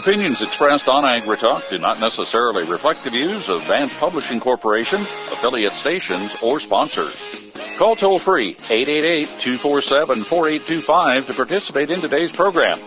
Opinions expressed on AgriTalk do not necessarily reflect the views of Vance Publishing Corporation, affiliate stations, or sponsors. Call toll-free 888-247-4825 to participate in today's program.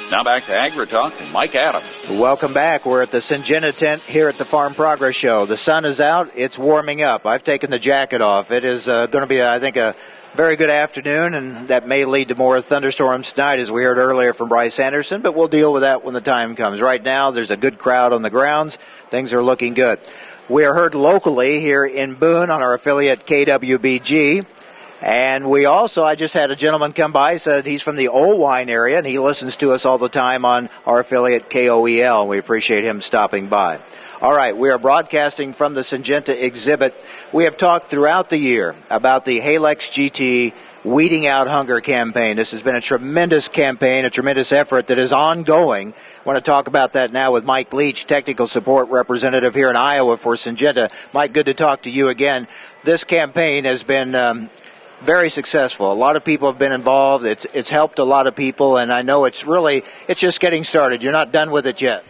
Now back to AgriTalk and Mike Adams. Welcome back. We're at the Syngenta tent here at the Farm Progress Show. The sun is out. It's warming up. I've taken the jacket off. It is going to be, I think, a very good afternoon, and that may lead to more thunderstorms tonight, as we heard earlier from Bryce Anderson, but we'll deal with that when the time comes. Right now, there's a good crowd on the grounds. Things are looking good. We are heard locally here in Boone on our affiliate KWBG, and we also, I just had a gentleman come by, said he's from the Old Wine area, and he listens to us all the time on our affiliate KOEL, and we appreciate him stopping by. All right, we are broadcasting from the Syngenta exhibit. We have talked throughout the year about the Halex GT Weeding Out Hunger campaign. This has been a tremendous campaign, a tremendous effort that is ongoing. I want to talk about that now with Mike Leetch, Technical Support Representative here in Iowa for Syngenta. Mike, good to talk to you again. This campaign has been very successful. A lot of people have been involved. It's helped a lot of people, and I know it's just getting started. You're not done with it yet.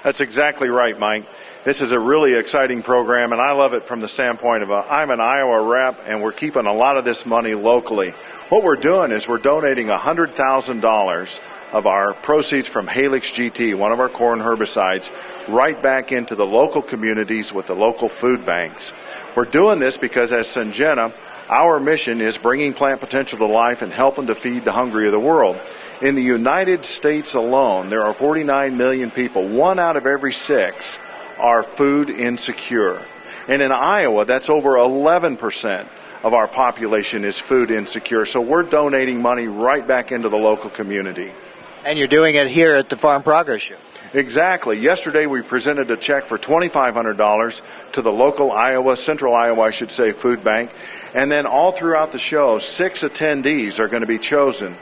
That's exactly right, Mike. This is a really exciting program, and I love it from the standpoint of I'm an Iowa rep, and we're keeping a lot of this money locally. What we're doing is we're donating $100,000 of our proceeds from Halex GT, one of our corn herbicides, right back into the local communities with the local food banks. We're doing this because as Syngenta, our mission is bringing plant potential to life and helping to feed the hungry of the world. In the United States alone, there are 49 million people. 1 out of every 6 are food insecure. And in Iowa, that's over 11% of our population is food insecure. So we're donating money right back into the local community. And you're doing it here at the Farm Progress Show. Exactly. Yesterday we presented a check for $2,500 to the local Central Iowa, I should say, food bank. And then all throughout the show, 6 attendees are going to be chosen.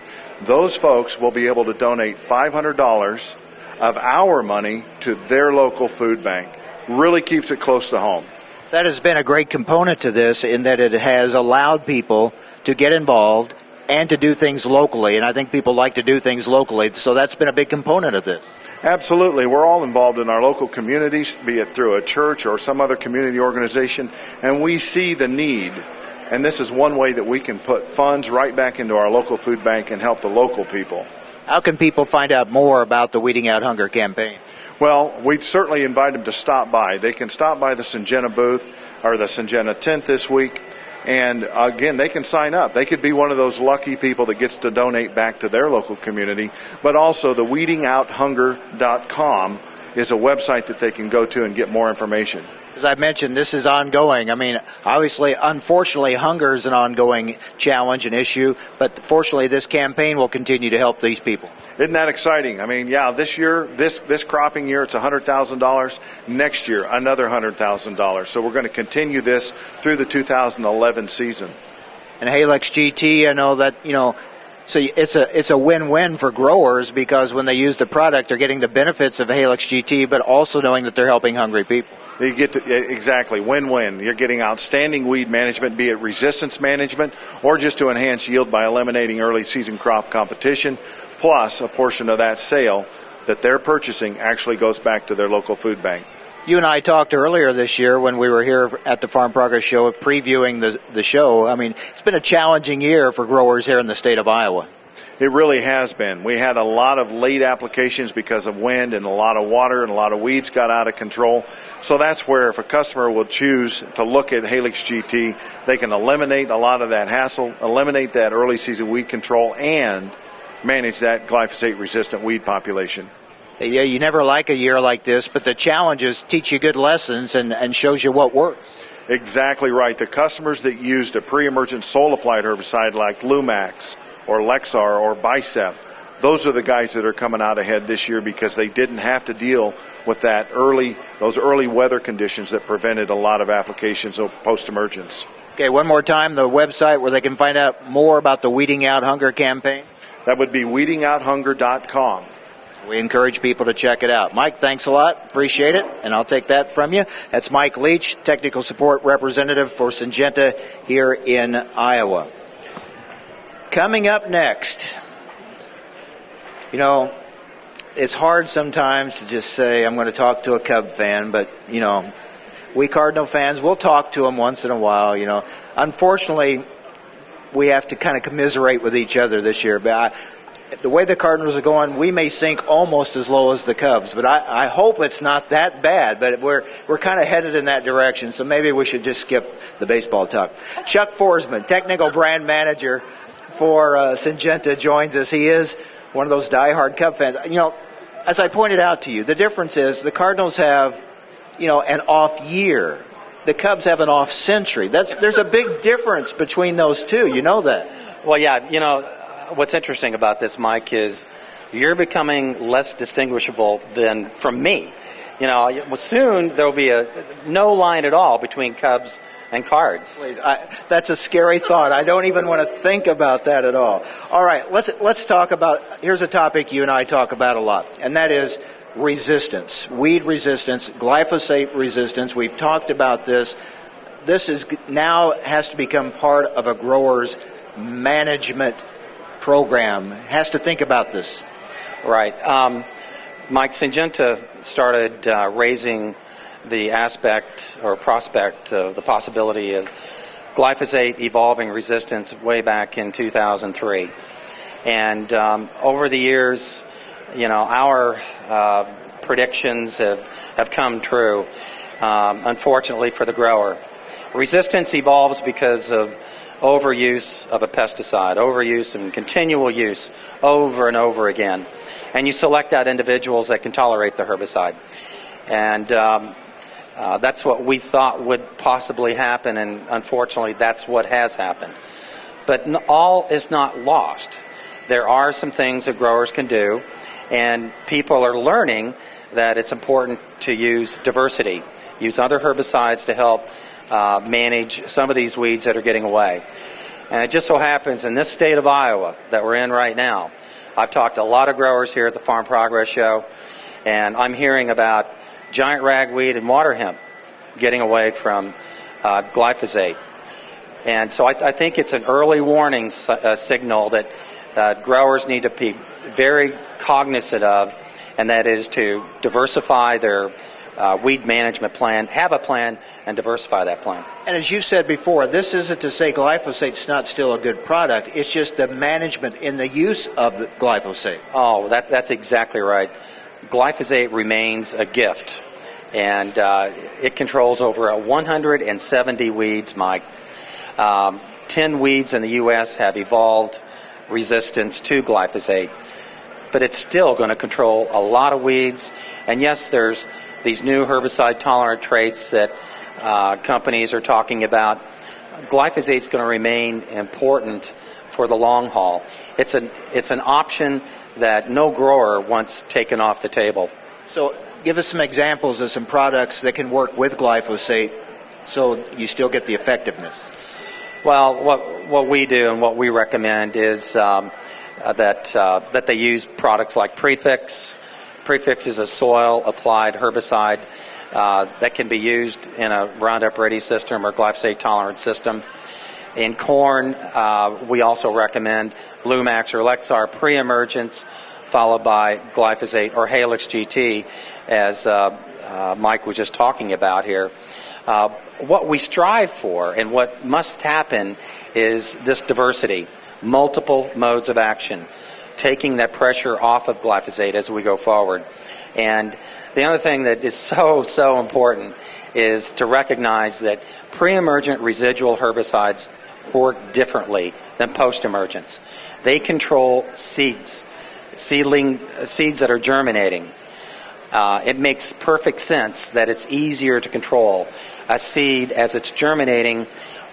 Those folks will be able to donate $500 of our money to their local food bank. Really keeps it close to home. That has been a great component to this in that it has allowed people to get involved and to do things locally, and I think people like to do things locally, so that's been a big component of this. Absolutely. We're all involved in our local communities, be it through a church or some other community organization, and we see the need. And this is one way that we can put funds right back into our local food bank and help the local people. How can people find out more about the Weeding Out Hunger campaign? Well, we'd certainly invite them to stop by. They can stop by the Syngenta booth or the Syngenta tent this week. And again, they can sign up. They could be one of those lucky people that gets to donate back to their local community. But also the weedingouthunger.com is a website that they can go to and get more information. As I mentioned, this is ongoing. I mean, obviously, unfortunately, hunger is an ongoing challenge and issue, but fortunately, this campaign will continue to help these people. Isn't that exciting? I mean, yeah, this year, this cropping year, it's $100,000. Next year, another $100,000. So we're going to continue this through the 2011 season. And Halex GT, I know that, so it's a win-win for growers because when they use the product, they're getting the benefits of Halex GT, but also knowing that they're helping hungry people. You get to, exactly, win-win. You're getting outstanding weed management, be it resistance management or just to enhance yield by eliminating early season crop competition, plus a portion of that sale that they're purchasing actually goes back to their local food bank. You and I talked earlier this year when we were here at the Farm Progress Show previewing the show. I mean, it's been a challenging year for growers here in the state of Iowa. It really has been. We had a lot of late applications because of wind and a lot of water and a lot of weeds got out of control. So that's where if a customer will choose to look at Halex GT, they can eliminate a lot of that hassle, eliminate that early season weed control, and manage that glyphosate-resistant weed population. Yeah, you never like a year like this, but the challenges teach you good lessons and shows you what works. Exactly right. The customers that used a pre-emergent soil-applied herbicide like Lumax or Lexar or Bicep, those are the guys that are coming out ahead this year because they didn't have to deal with those early weather conditions that prevented a lot of applications of post-emergence. Okay, one more time, the website where they can find out more about the Weeding Out Hunger campaign. That would be weedingouthunger.com. We encourage people to check it out. Mike, thanks a lot. Appreciate it, and I'll take that from you. That's Mike Leetch, Technical Support Representative for Syngenta here in Iowa. Coming up next, it's hard sometimes to just say, I'm going to talk to a Cub fan, but, you know, we Cardinal fans, we'll talk to them once in a while, you know. Unfortunately, we have to kind of commiserate with each other this year. But the way the Cardinals are going, we may sink almost as low as the Cubs. But I hope it's not that bad. But we're kind of headed in that direction. So maybe we should just skip the baseball talk. Chuck Foresman, technical brand manager for Syngenta, joins us. He is one of those diehard Cub fans. You know, as I pointed out to you, the difference is the Cardinals have, you know, an off year. The Cubs have an off century. There's a big difference between those two. You know that. Well, yeah. You know, what's interesting about this, Mike, is you're becoming less distinguishable than from me. You know, soon there will be no line at all between Cubs and Cards. That's a scary thought. I don't even want to think about that at all. All right, let's talk about. Here's a topic you and I talk about a lot, and that is resistance, weed resistance, glyphosate resistance. We've talked about this. This is now has to become part of a grower's management program. Has to think about this. Right. Mike, Syngenta started raising the aspect or prospect of the possibility of glyphosate evolving resistance way back in 2003. And over the years, you know, our predictions have come true, unfortunately for the grower. Resistance evolves because of overuse of a pesticide, overuse and continual use over and over again. And you select out individuals that can tolerate the herbicide. And that's what we thought would possibly happen, and unfortunately that's what has happened. But all is not lost. There are some things that growers can do, and people are learning that it's important to use diversity, use other herbicides to help manage some of these weeds that are getting away. And it just so happens in this state of Iowa that we're in right now, I've talked to a lot of growers here at the Farm Progress Show, and I'm hearing about giant ragweed and water hemp getting away from glyphosate. And so I think it's an early warning signal that growers need to be very cognizant of, and that is to diversify their weed management plan, have a plan, and diversify that plan. And as you said before, this isn't to say glyphosate's not still a good product. It's just the management in the use of the glyphosate. Oh, that's exactly right. Glyphosate remains a gift, and it controls over 170 weeds, Mike. 10 weeds in the U.S. have evolved resistance to glyphosate, but it's still going to control a lot of weeds. And yes, there's these new herbicide-tolerant traits that companies are talking about. Glyphosate's going to remain important for the long haul. It's an option that no grower wants taken off the table. So give us some examples of some products that can work with glyphosate so you still get the effectiveness. Well, what we do and what we recommend is that they use products like Prefix. Prefix is a soil-applied herbicide that can be used in a Roundup Ready system or glyphosate-tolerant system. In corn, we also recommend Lumax or Lexar pre-emergence, followed by glyphosate or Halix GT, as Mike was just talking about here. What we strive for and what must happen is this diversity, multiple modes of action, taking that pressure off of glyphosate as we go forward. And the other thing that is so important is to recognize that pre-emergent residual herbicides work differently than post-emergence. They control seeds that are germinating. It makes perfect sense that it's easier to control a seed as it's germinating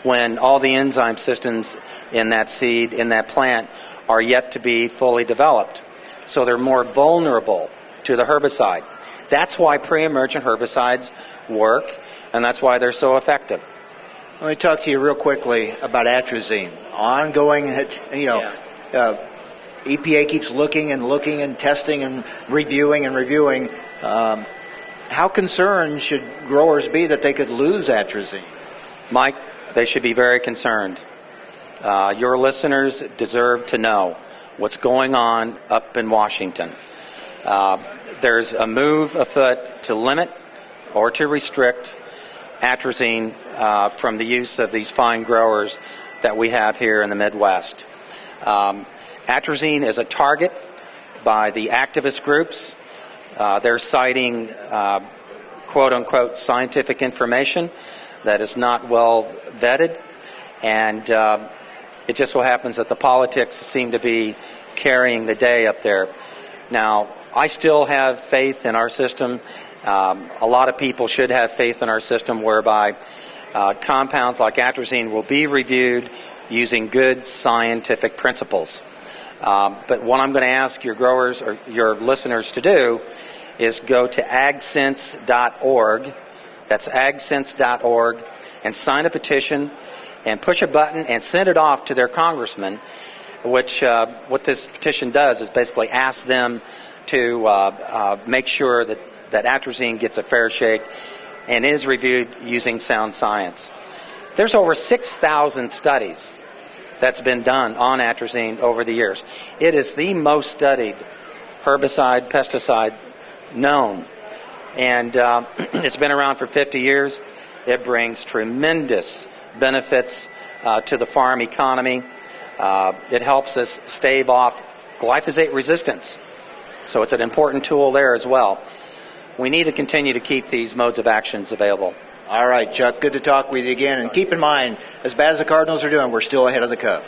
when all the enzyme systems in that seed, in that plant, are yet to be fully developed. So they're more vulnerable to the herbicide. That's why pre-emergent herbicides work, and that's why they're so effective. Let me talk to you real quickly about atrazine. Ongoing, EPA keeps looking and testing and reviewing. How concerned should growers be that they could lose atrazine? Mike, they should be very concerned. Your listeners deserve to know what's going on up in Washington. There's a move afoot to limit or to restrict atrazine from the use of these fine growers that we have here in the Midwest. Atrazine is a target by the activist groups. They're citing quote-unquote scientific information that is not well vetted, and it just so happens that the politics seem to be carrying the day up there. Now, I still have faith in our system. A lot of people should have faith in our system whereby compounds like atrazine will be reviewed using good scientific principles. But what I'm going to ask your growers or your listeners to do is go to agsense.org. That's agsense.org, and sign a petition and push a button and send it off to their congressman, which what this petition does is basically ask them to make sure that atrazine gets a fair shake and is reviewed using sound science. There's over 6,000 studies that's been done on atrazine over the years. It is the most studied herbicide, pesticide known. And it's been around for 50 years. It brings tremendous benefits to the farm economy. It helps us stave off glyphosate resistance. So it's an important tool there as well. We need to continue to keep these modes of actions available. All right, Chuck, good to talk with you again. And keep in mind, as bad as the Cardinals are doing, we're still ahead of the Cubs.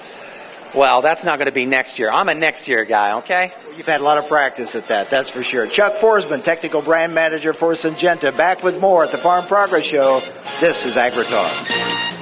Well, that's not going to be next year. I'm a next year guy, okay? You've had a lot of practice at that, that's for sure. Chuck Foresman, Technical Brand Manager for Syngenta, back with more at the Farm Progress Show. This is AgriTalk.